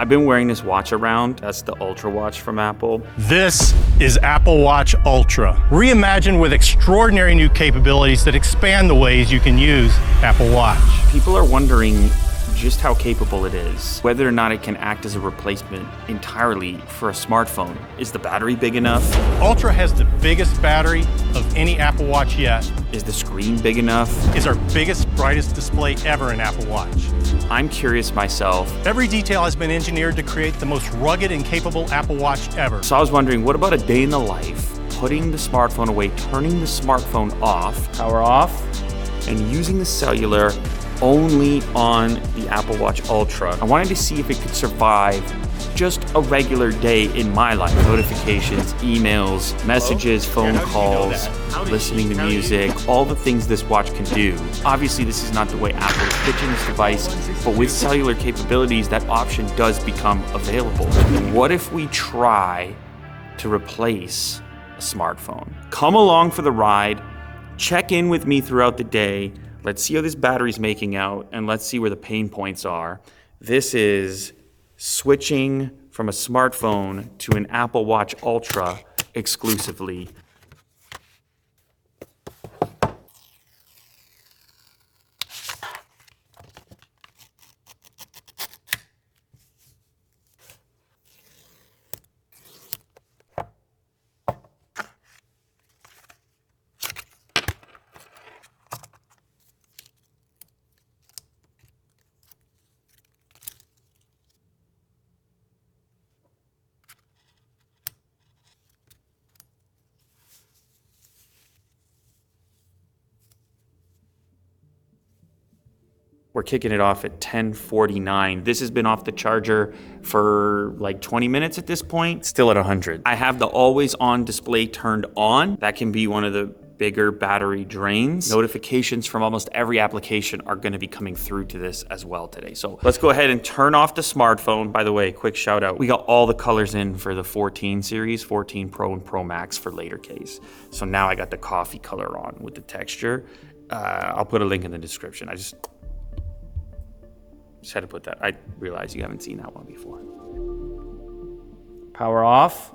I've been wearing this watch around. That's the Ultra Watch from Apple. This is Apple Watch Ultra, reimagined with extraordinary new capabilities that expand the ways you can use Apple Watch. People are wondering just how capable it is, whether or not it can act as a replacement entirely for a smartphone. Is the battery big enough? Ultra has the biggest battery of any Apple Watch yet. Is the screen big enough? Is our biggest, brightest display ever in Apple Watch. I'm curious myself. Every detail has been engineered to create the most rugged and capable Apple Watch ever. So I was wondering, what about a day in the life, putting the smartphone away, turning the smartphone off, power off, and using the cellular only on the Apple Watch Ultra. I wanted to see if it could survive just a regular day in my life. Notifications, emails, messages, phone calls, listening to music, all the things this watch can do. Obviously, this is not the way Apple is pitching this device, but with cellular capabilities, that option does become available. What if we try to replace a smartphone? Come along for the ride, check in with me throughout the day. Let's see how this battery's making out, and let's see where the pain points are. This is switching from a smartphone to an Apple Watch Ultra exclusively. We're kicking it off at 10:49. This has been off the charger for like 20 minutes at this point, still at 100. I have the always on display turned on. That can be one of the bigger battery drains. Notifications from almost every application are gonna be coming through to this as well today. So let's go ahead and turn off the smartphone. By the way, quick shout out. We got all the colors in for the 14 series, 14 Pro and Pro Max for later case. So now I got the coffee color on with the texture. I'll put a link in the description. I just had to put that. I realize you haven't seen that one before. Power off.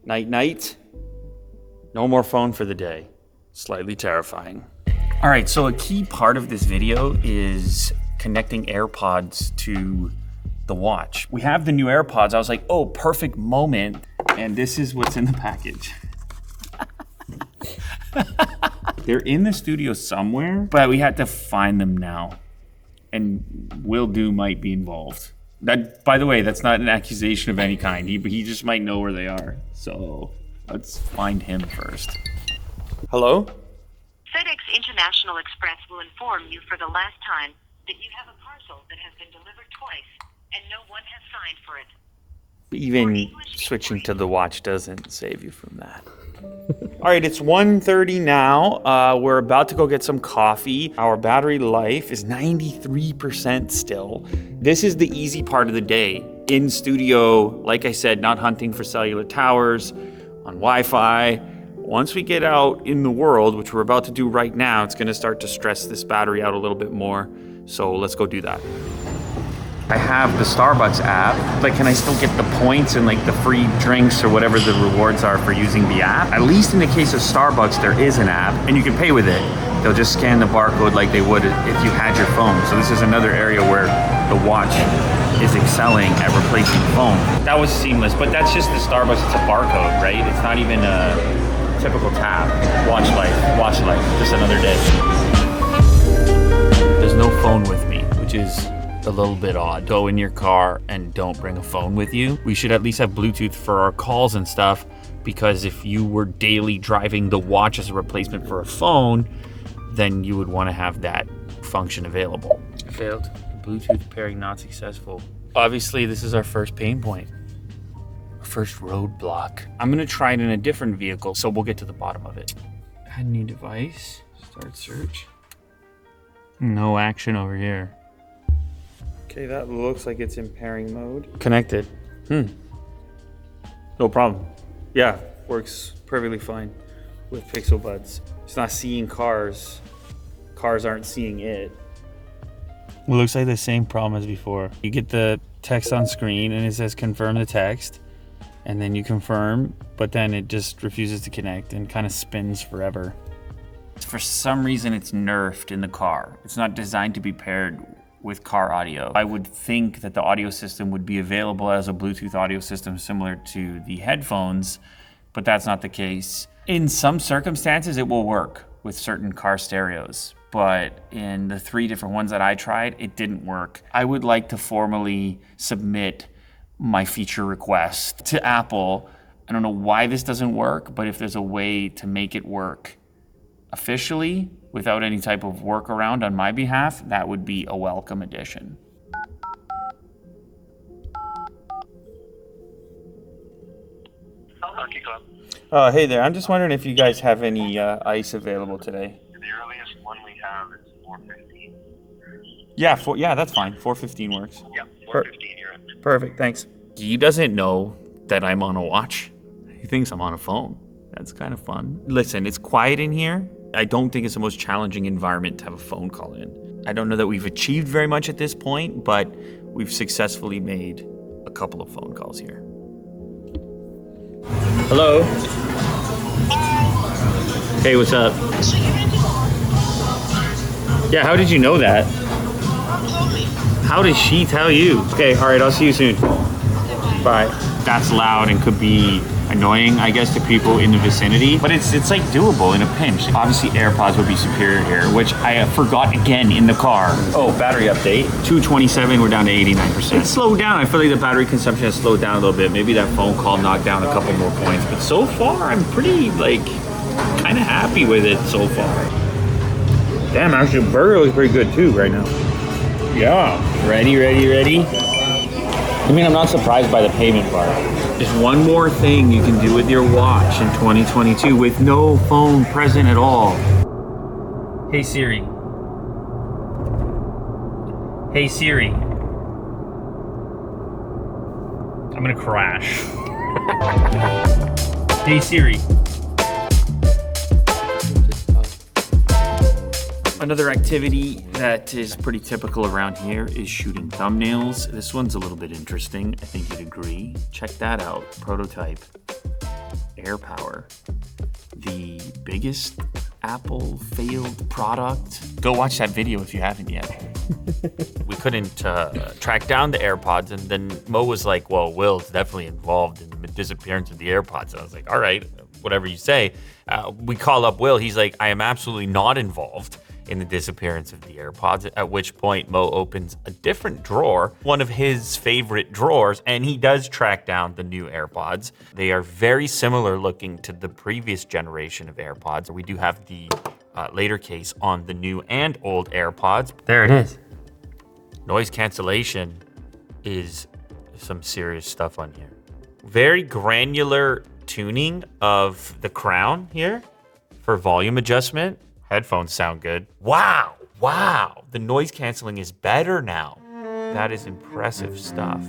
Night, night. No more phone for the day. Slightly terrifying. All right, so a key part of this video is connecting AirPods to the watch. We have the new AirPods. I was like, oh, perfect moment. And this is what's in the package. They're in the studio somewhere, but we had to find them now. And Will Do might be involved. That, by the way, that's not an accusation of any kind. He just might know where they are. So let's find him first. Hello? FedEx International Express will inform you for the last time that you have a parcel that has been delivered twice and no one has signed for it. Even switching to the watch doesn't save you from that. All right, it's 1:30 now. We're about to go get some coffee. Our battery life is 93% still. This is the easy part of the day. In studio, like I said, not hunting for cellular towers, on Wi-Fi. Once we get out in the world, which we're about to do right now, it's gonna start to stress this battery out a little bit more. So let's go do that. I have the Starbucks app, but can I still get the points and like the free drinks or whatever the rewards are for using the app? At least in the case of Starbucks, there is an app and you can pay with it. They'll just scan the barcode like they would if you had your phone. So this is another area where the watch is excelling at replacing the phone. That was seamless, but that's just the Starbucks, it's a barcode, right? It's not even a typical tap. Watch life, just another day. There's no phone with me, which is a little bit odd. Go in your car and don't bring a phone with you. We should at least have Bluetooth for our calls and stuff, because if you were daily driving the watch as a replacement for a phone, then you would want to have that function available. Failed. Bluetooth pairing not successful. Obviously, this is our first pain point. Our first roadblock. I'm gonna try it in a different vehicle, so we'll get to the bottom of it. Add new device, start search. No action over here. Okay, that looks like it's in pairing mode. Connected. No problem. Yeah, works perfectly fine with Pixel Buds. It's not seeing cars. Cars aren't seeing it. It looks like the same problem as before. You get the text on screen and it says confirm the text, and then you confirm, but then it just refuses to connect and kind of spins forever. For some reason, it's nerfed in the car. It's not designed to be paired with car audio. I would think that the audio system would be available as a Bluetooth audio system similar to the headphones, but that's not the case. In some circumstances, it will work with certain car stereos, but in the 3 different ones that I tried, it didn't work. I would like to formally submit my feature request to Apple. I don't know why this doesn't work, but if there's a way to make it work officially without any type of workaround on my behalf, that would be a welcome addition. Hey there, I'm just wondering if you guys have any ice available today. The earliest one we have is 4:15. Yeah, that's fine. 4:15 works. Yeah, 4:15 you're in. Perfect, thanks. He doesn't know that I'm on a watch. He thinks I'm on a phone. That's kind of fun. Listen, it's quiet in here. I don't think it's the most challenging environment to have a phone call in. I don't know that we've achieved very much at this point, but we've successfully made a couple of phone calls here. Hello? Hey, what's up? Yeah, how did you know that? How did she tell you? Okay, all right, I'll see you soon. Bye. That's loud and could be annoying, I guess, to people in the vicinity, but it's like doable in a pinch. Obviously, AirPods would be superior here, which I forgot again in the car. Oh, battery update. 227, we're down to 89%. It's slowed down. I feel like the battery consumption has slowed down a little bit. Maybe that phone call knocked down a couple more points, but so far, I'm pretty, kind of happy with it so far. Damn, actually, the burger looks pretty good too right now. Yeah. Ready? I mean, I'm not surprised by the payment part. There's one more thing you can do with your watch in 2022 with no phone present at all. Hey Siri. Hey Siri. I'm gonna crash. Hey Siri. Another activity that is pretty typical around here is shooting thumbnails. This one's a little bit interesting. I think you'd agree. Check that out. Prototype. AirPower. The biggest Apple failed product. Go watch that video if you haven't yet. We couldn't track down the AirPods, and then Mo was like, well, Will's definitely involved in the disappearance of the AirPods. And I was like, all right, whatever you say. We call up Will. He's like, I am absolutely not involved in the disappearance of the AirPods, at which point Mo opens a different drawer, one of his favorite drawers, and he does track down the new AirPods. They are very similar looking to the previous generation of AirPods. We do have the later case on the new and old AirPods. There it is. Noise cancellation is some serious stuff on here. Very granular tuning of the crown here for volume adjustment. Headphones sound good. Wow. The noise canceling is better now. That is impressive stuff.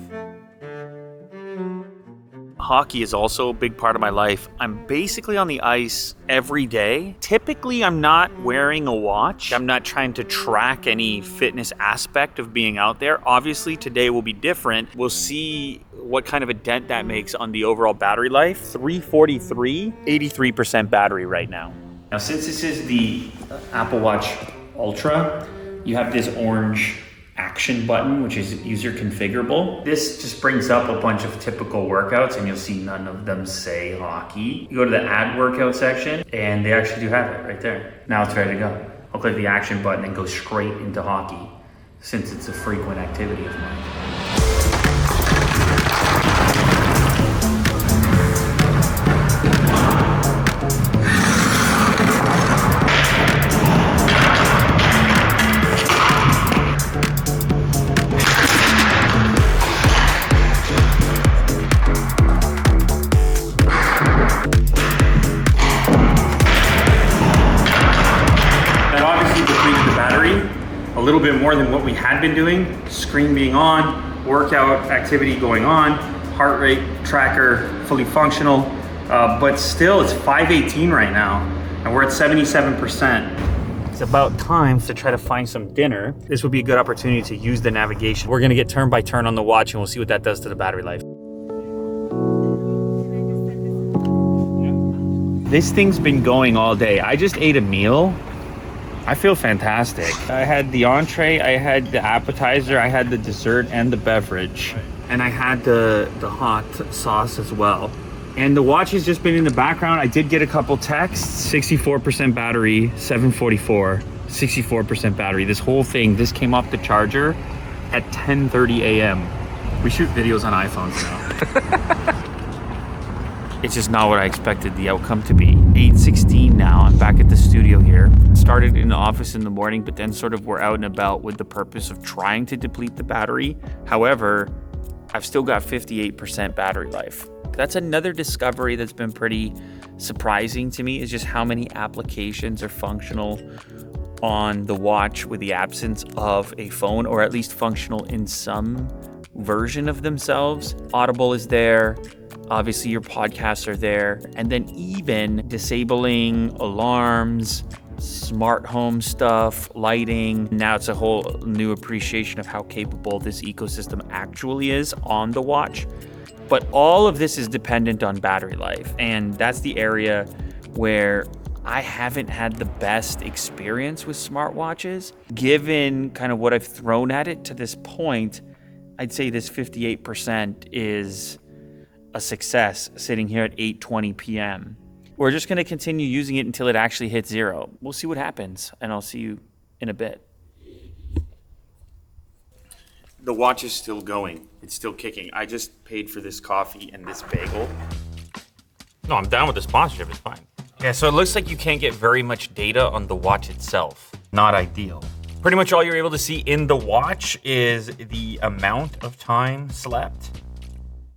Hockey is also a big part of my life. I'm basically on the ice every day. Typically, I'm not wearing a watch. I'm not trying to track any fitness aspect of being out there. Obviously, today will be different. We'll see what kind of a dent that makes on the overall battery life. 343, 83% battery right now. Now, since this is the Apple Watch Ultra, you have this orange action button, which is user configurable. This just brings up a bunch of typical workouts, and you'll see none of them say hockey. You go to the add workout section, and they actually do have it right there. Now it's ready to go. I'll click the action button and go straight into hockey, since it's a frequent activity of mine. A little bit more than what we had been doing. Screen being on, workout activity going on, heart rate tracker fully functional, but still it's 518 right now, and we're at 77%. It's about time to try to find some dinner. This would be a good opportunity to use the navigation. We're gonna get turn by turn on the watch and we'll see what that does to the battery life. This thing's been going all day. I just ate a meal. I feel fantastic. I had the entree, I had the appetizer, I had the dessert and the beverage. And I had the hot sauce as well. And the watch has just been in the background. I did get a couple texts, 64% battery, 7:44, 64% battery. This whole thing, this came off the charger at 10:30 a.m. We shoot videos on iPhones now. It's just not what I expected the outcome to be. 8:16 now, I'm back at the studio here. Started in the office in the morning, but then sort of we're out and about with the purpose of trying to deplete the battery. However, I've still got 58% battery life. That's another discovery that's been pretty surprising to me, is just how many applications are functional on the watch with the absence of a phone, or at least functional in some version of themselves. Audible is there. Obviously, your podcasts are there. And then even disabling alarms, smart home stuff, lighting. Now it's a whole new appreciation of how capable this ecosystem actually is on the watch. But all of this is dependent on battery life. And that's the area where I haven't had the best experience with smartwatches. Given kind of what I've thrown at it to this point, I'd say this 58% is a success sitting here at 8:20 p.m. We're just gonna continue using it until it actually hits zero. We'll see what happens, and I'll see you in a bit. The watch is still going. It's still kicking. I just paid for this coffee and this bagel. No, I'm down with the sponsorship, it's fine. Yeah, so it looks like you can't get very much data on the watch itself. Not ideal. Pretty much all you're able to see in the watch is the amount of time slept,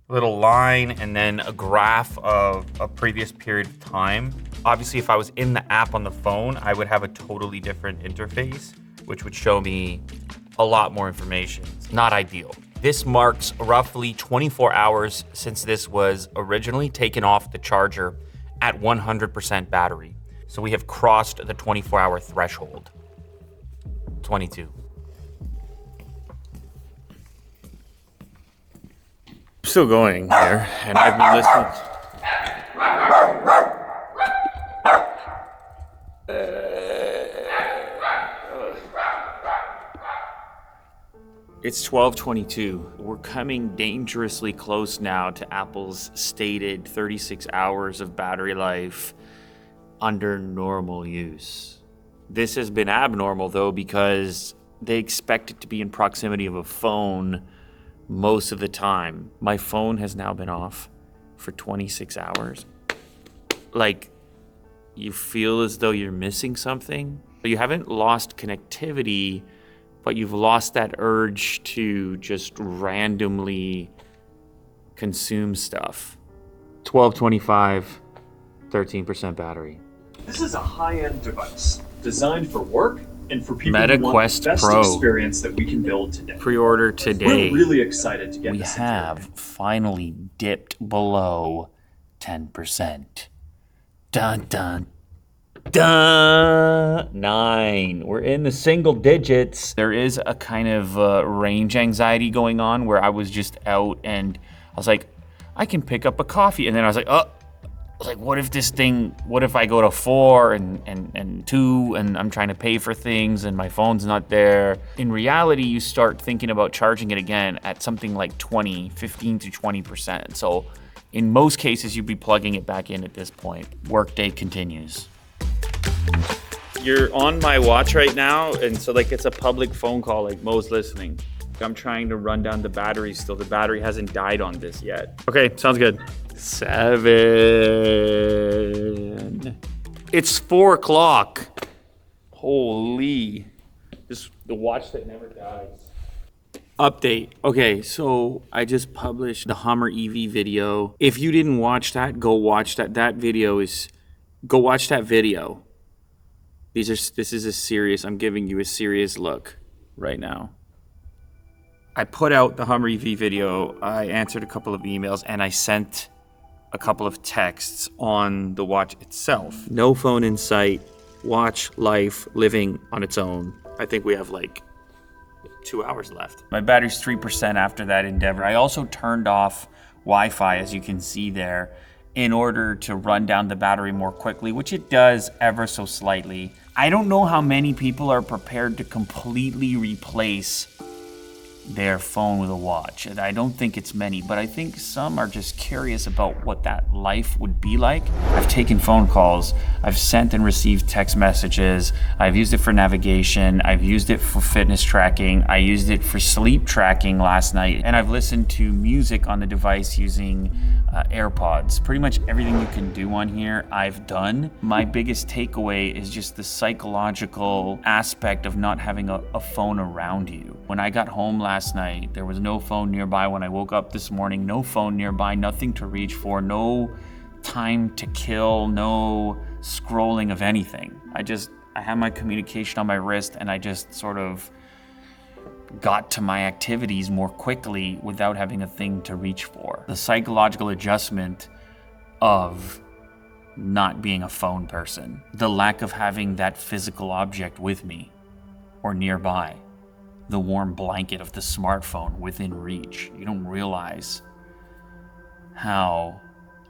little line, and then a graph of a previous period of time. Obviously, if I was in the app on the phone, I would have a totally different interface, which would show me a lot more information. It's not ideal. This marks roughly 24 hours since this was originally taken off the charger at 100% battery. So we have crossed the 24-hour threshold. 22. Still going here, and I've been listening. It's 12:22. We're coming dangerously close now to Apple's stated 36 hours of battery life under normal use. This has been abnormal though, because they expect it to be in proximity of a phone most of the time. My phone has now been off for 26 hours. Like, you feel as though you're missing something. You haven't lost connectivity, but you've lost that urge to just randomly consume stuff. 12:25, 13% battery. This is a high-end device designed for work and for people Meta who want Quest the best Pro. experience that we can build today. Pre-order today. We're really excited to get We this. have finally dipped below 10%. Dun dun dun. 9. We're in the single digits. There is a kind of range anxiety going on where I was just out and I was like, I can pick up a coffee. And then I was like, what if I go to 4 and 2 and I'm trying to pay for things and my phone's not there. In reality, you start thinking about charging it again at something like 15 to 20%. So in most cases, you'd be plugging it back in at this point. Workday continues. You're on my watch right now, and so like it's a public phone call, like Mo's listening. I'm trying to run down the battery still. The battery hasn't died on this yet. Okay, sounds good. 7. It's 4 o'clock. Holy. This the watch that never dies. Update. Okay, so I just published the Hummer EV video. If you didn't watch that, go watch that. Go watch that video. I'm giving you a serious look right now. I put out the Hummer EV video. I answered a couple of emails and I sent a couple of texts on the watch itself. No phone in sight. watch life living on its own. I think we have like 2 hours left. My battery's 3% after that endeavor. I also turned off Wi-Fi, as you can see there, in order to run down the battery more quickly, which it does ever so slightly. I don't know how many people are prepared to completely replace their phone with a watch. And I don't think it's many, but I think some are just curious about what that life would be like. I've taken phone calls, I've sent and received text messages, I've used it for navigation, I've used it for fitness tracking, I used it for sleep tracking last night, and I've listened to music on the device using AirPods. Pretty much everything you can do on here, I've done. My biggest takeaway is just the psychological aspect of not having a phone around you. When I got home last night, there was no phone nearby. When I woke up this morning, no phone nearby, nothing to reach for, no time to kill, no scrolling of anything. I had my communication on my wrist, and I just sort of got to my activities more quickly without having a thing to reach for. The psychological adjustment of not being a phone person, the lack of having that physical object with me or nearby, the warm blanket of the smartphone within reach. You don't realize how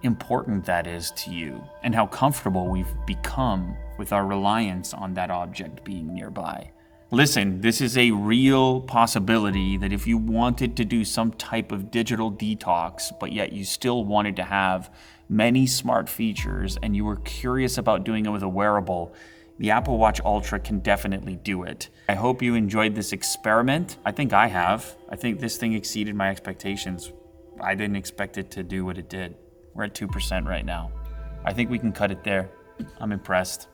important that is to you and how comfortable we've become with our reliance on that object being nearby. Listen, this is a real possibility that if you wanted to do some type of digital detox, but yet you still wanted to have many smart features and you were curious about doing it with a wearable, the Apple Watch Ultra can definitely do it. I hope you enjoyed this experiment. I think I have. I think this thing exceeded my expectations. I didn't expect it to do what it did. We're at 2% right now. I think we can cut it there. I'm impressed.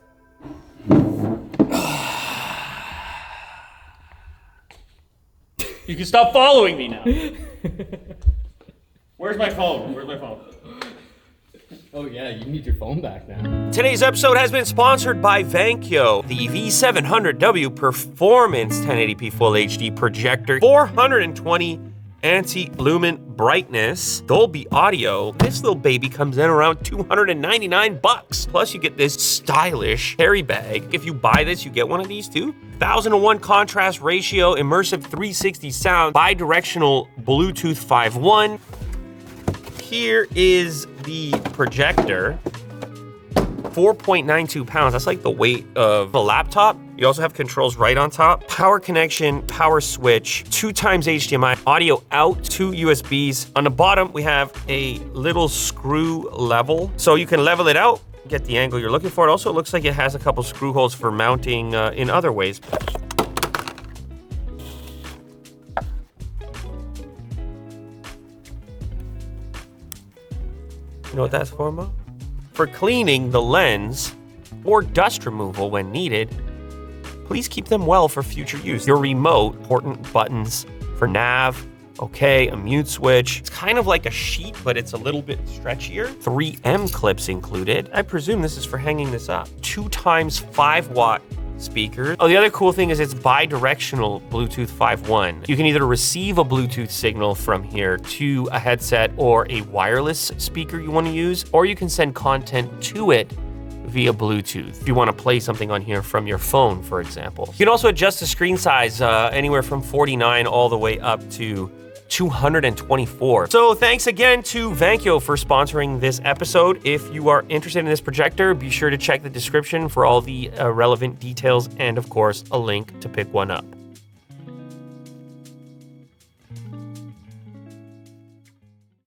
You can stop following me now. Where's my phone? Oh yeah, you need your phone back now. Today's episode has been sponsored by Vankyo, the V700W Performance 1080p Full HD projector, 420 anti-lumen brightness, Dolby audio. This little baby comes in around $299. Plus you get this stylish carry bag. If you buy this, you get one of these too. 1001 contrast ratio, immersive 360 sound, bi-directional Bluetooth 5.1. Here is the projector. 4.92 pounds. That's like the weight of a laptop. You also have controls right on top. Power connection, power switch, 2 times HDMI, audio out, 2 USBs. On the bottom, we have a little screw level. So you can level it out, get the angle you're looking for. It also looks like it has a couple screw holes for mounting in other ways. You know what that's for, Mo? For cleaning the lens or dust removal when needed. Please keep them well for future use. Your remote, important buttons for nav, okay, a mute switch. It's kind of like a sheet, but it's a little bit stretchier. 3M clips included. I presume this is for hanging this up. 2 times 5-watt speakers. Oh, the other cool thing is it's bi-directional Bluetooth 5.1. You can either receive a Bluetooth signal from here to a headset or a wireless speaker you want to use, or you can send content to it via Bluetooth if you want to play something on here from your phone, for example. You can also adjust the screen size anywhere from 49 all the way up to 224. So thanks again to Vankyo for sponsoring this episode. If you are interested in this projector, be sure to check the description for all the relevant details and, of course, a link to pick one up.